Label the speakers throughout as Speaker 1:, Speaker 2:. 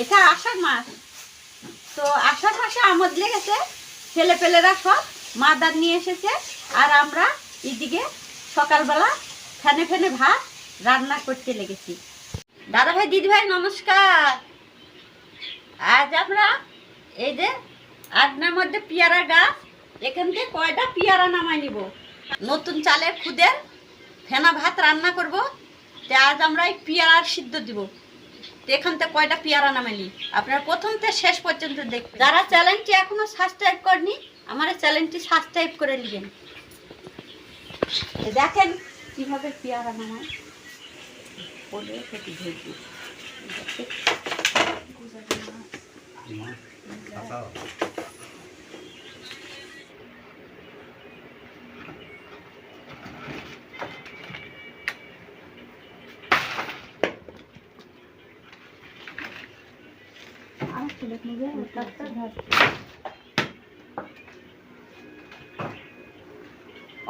Speaker 1: এটা আষাঢ় মাস, তো আষাঢ় মাসে আমোদ লেগেছে, ছেলেপেলেরা সব মাদার নিয়ে এসেছে, আর আমরা এদিকে সকালবেলা ফেনে ফেনে ভাত রান্না করতে লেগেছি। দাদা ভাই দিদি ভাই নমস্কার। আজ আমরা এই যে আগনার মধ্যে পেয়ারা গাছ, এখান থেকে কয়টা পেয়ারা নামাই নিব, নতুন চালের খুদের ফেনা ভাত রান্না করব। তো আজ আমরা এই পেয়ারার সিদ্ধ দিব। তো এখান থেকে কয়টা পেয়ারা নামাইনি, আপনারা প্রথম থেকে শেষ পর্যন্ত দেখবেন। যারা চ্যানেলটি এখনো সাবস্ক্রাইব করেনি, আমার চ্যানেলটি সাবস্ক্রাইব করে নেবেন। দেখেন কিভাবে পেয়ারা নামায়, পড়ে সেটি ধরছি।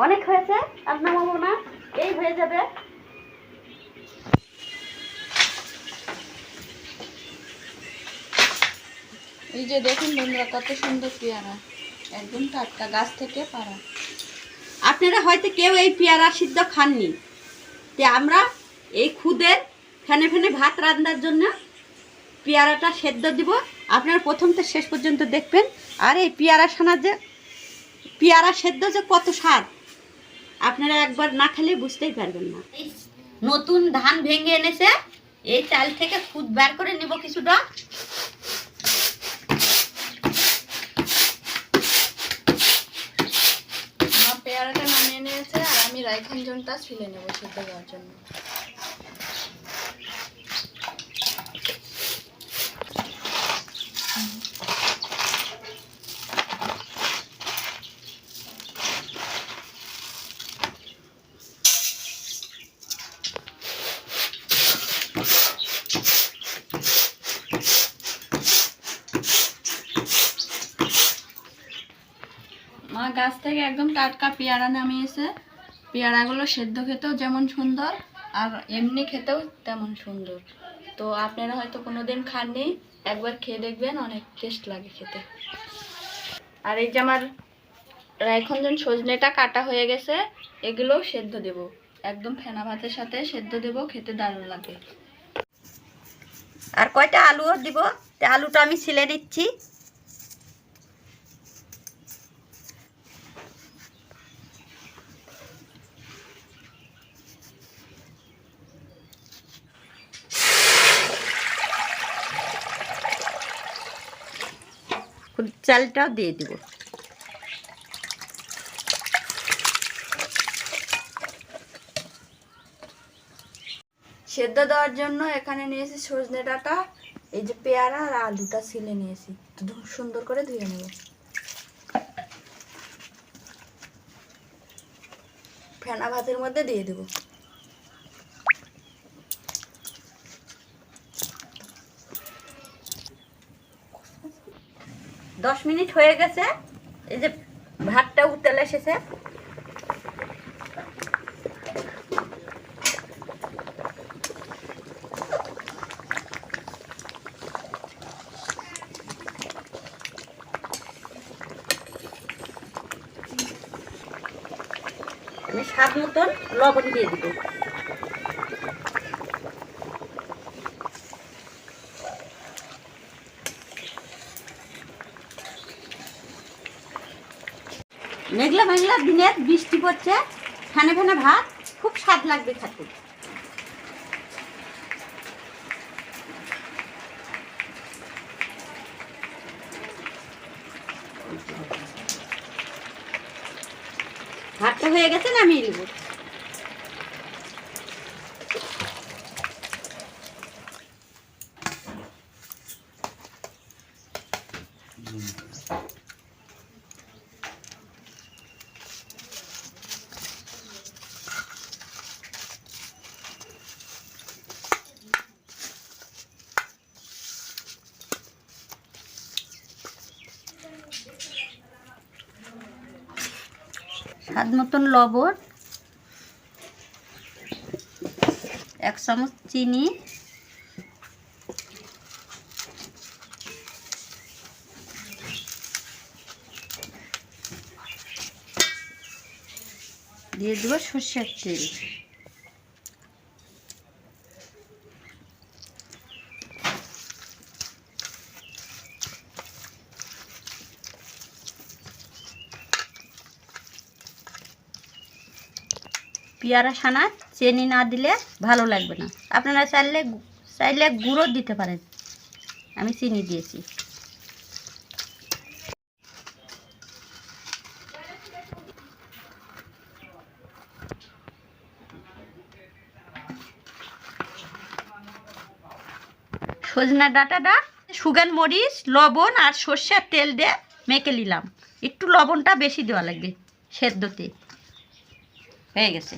Speaker 1: অনেক হয়েছে, আর নামাবো না, এই হয়ে যাবে।
Speaker 2: এই যে দেখুন বন্ধুরা, কত সুন্দর পেয়ারা, একদম টাটকা গাছ থেকে পাড়া।
Speaker 1: আপনারা হয়তো কেউ এই পেয়ারা সিদ্ধ খাননি, তো আমরা এই খুদের ফেনে ফেনে ভাত রান্নার জন্য পেয়ারাটা সেদ্ধ দিব। আপনারা প্রথম থেকে শেষ পর্যন্ত দেখবেন। আর এই পেয়ারা সানার যে পেয়ারা সেদ্ধ যে কত স্বাদ, আপনারা একবার না খেলে বুঝতেই পারবেন না। নতুন ধান ভেঙে এনেছে, এই চাল থেকে খুদ বের করে নেব কিছুটা।
Speaker 2: আমার পেয়ারাটা নামিয়ে নিয়েছে, আর আমি রাইখানজনটা ছিলে নেব সিদ্ধ দেওয়ার জন্য। মা গাছ থেকে একদম টাটকা পেয়ারা নামিয়েছে। পেয়ারাগুলো সেদ্ধ খেতেও যেমন সুন্দর, আর এমনি খেতেও তেমন সুন্দর। তো আপনারা হয়তো কোনোদিন খাননি, একবার খেয়ে দেখবেন, অনেক টেস্ট লাগে খেতে। আর এই যে আমার রাইখনজন সজনেটা কাটা হয়ে গেছে, এগুলোও সেদ্ধ দেব, একদম ফেনা ভাতের সাথে সেদ্ধ দেব, খেতে দারুণ লাগে।
Speaker 1: আর কয়টা আলুও দিব, তো আলুটা আমি ছিলে দিচ্ছি। চালটাও দিয়ে দিব।
Speaker 2: সেদ্ধ দেওয়ার জন্য এখানে নিয়েছি সজনে ডাঁটা, এই যে পেয়ারা আর আলুটা ছিলে নিয়েছি, সুন্দর করে ধুয়ে নেব। ফেনা ভাতের মধ্যে দিয়ে দেব।
Speaker 1: দশ মিনিট হয়ে গেছে, এই যে ভাতটা উতলে এসেছে। আমি স্বাদ মতন লবণ দিয়ে দিব। মেঘলা মেঘলা দিনে বৃষ্টি পড়ছে, ফেনে ফেনে ভাত, খুব স্বাদ লাগবে খেতে। ভাতটা হয়ে গেছে, নামিয়ে নেব। স্বাদ মতন লবণ, 1 চামচ চিনি, দিয়ে দেবো সর্ষের তেল। পেয়ারা ছানা চিনি না দিলে ভালো লাগবে না, আপনারা চাইলে গুঁড়ো দিতে পারেন, আমি চিনি দিয়েছি। সজনা ডাঁটাটা শুকনো মরিচ, লবণ আর সর্ষের তেল দিয়ে মেখে নিলাম। একটু লবণটা বেশি দেওয়া লাগবে, সেদ্ধতে হয়ে গেছে।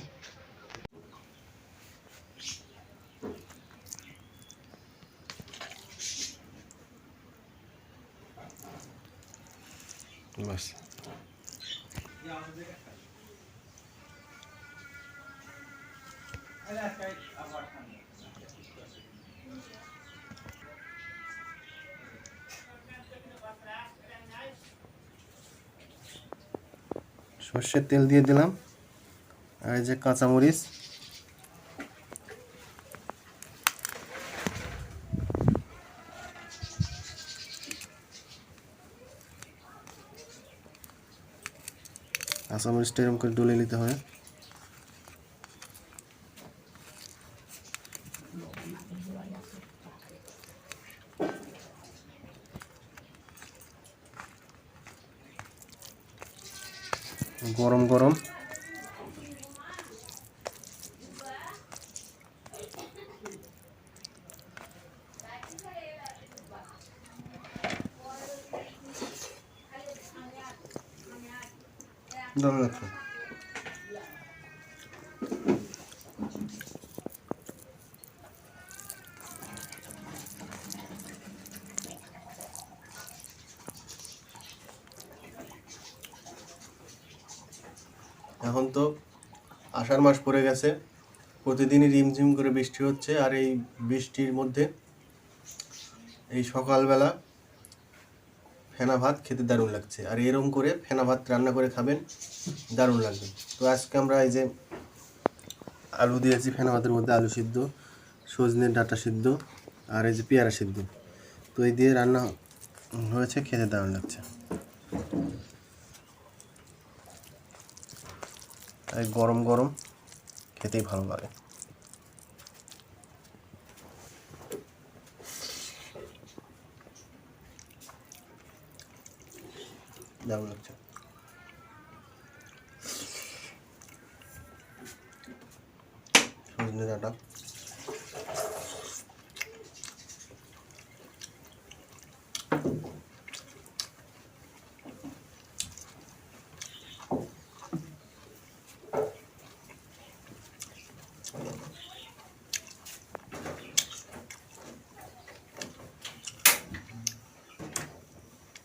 Speaker 3: বাস সর্ষের তেল দিয়ে দিলাম, আর এই যে কাঁচামরিচ, কাঁচামরিচটা এরকম করে ডলে নিতে হবে। গরম গরম দারুণ লাগছে। এখন তো আষাঢ় মাস পড়ে গেছে, প্রতিদিনই রিমঝিম করে বৃষ্টি হচ্ছে, আর এই বৃষ্টির মধ্যে এই সকালবেলা ফেনা ভাত খেতে দারুণ লাগছে। আর এরকম করে ফেনা ভাত রান্না করে খাবেন, দারুণ লাগবে। তো আজকে আমরা এই যে আলু দিয়েছি ফেনা ভাতের মধ্যে, আলু সিদ্ধ, সজনে ডাঁটা সিদ্ধ, আর এই যে পেয়ারা সিদ্ধ, তো এই দিয়ে রান্না হয়েছে, খেতে দারুণ লাগছে। এই গরম গরম খেতেই ভালো লাগে। দারুণ লাগছে। সজনে ডাঁটা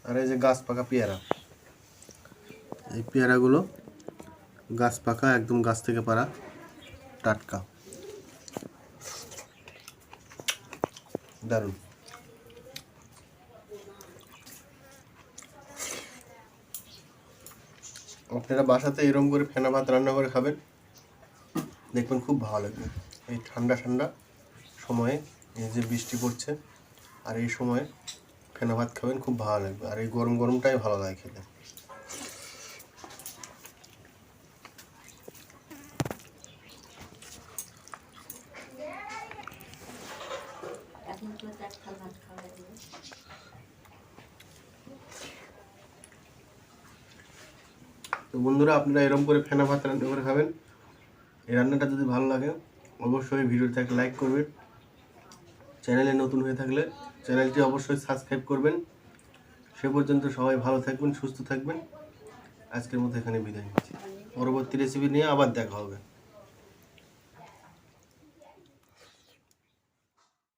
Speaker 3: আর এই যে গাছ পাকা পেয়ারা, এই পেয়ারাগুলো গাছ পাকা, একদম গাছ থেকে পাড়া, টাটকা, দারুণ। আপনারা বাসাতে এরকম করে ফেনা ভাত রান্না করে খাবেন, দেখবেন খুব ভালো লাগবে। এই ঠান্ডা ঠান্ডা সময়ে, এই যে বৃষ্টি পড়ছে, আর এই সময়ে ফেনা ভাত খাবেন, খুব ভালো লাগবে। আর এই গরম গরমটাই ভালো লাগে খেতে। তো বন্ধুরা, আপনারা এরকম করে ফেনা ভাত রান্না করে খাবেন। এই রান্নাটা যদি ভালো লাগে অবশ্যই ভিডিওতে একটা লাইক করবেন। চ্যানেলে নতুন হয়ে থাকলে চ্যানেলটি অবশ্যই সাবস্ক্রাইব করবেন। সে পর্যন্ত সবাই ভালো থাকবেন, সুস্থ থাকবেন। আজকের মতো এখানে বিদায় নিচ্ছি। পরবর্তী রেসিপি নিয়ে আবার দেখা হবে।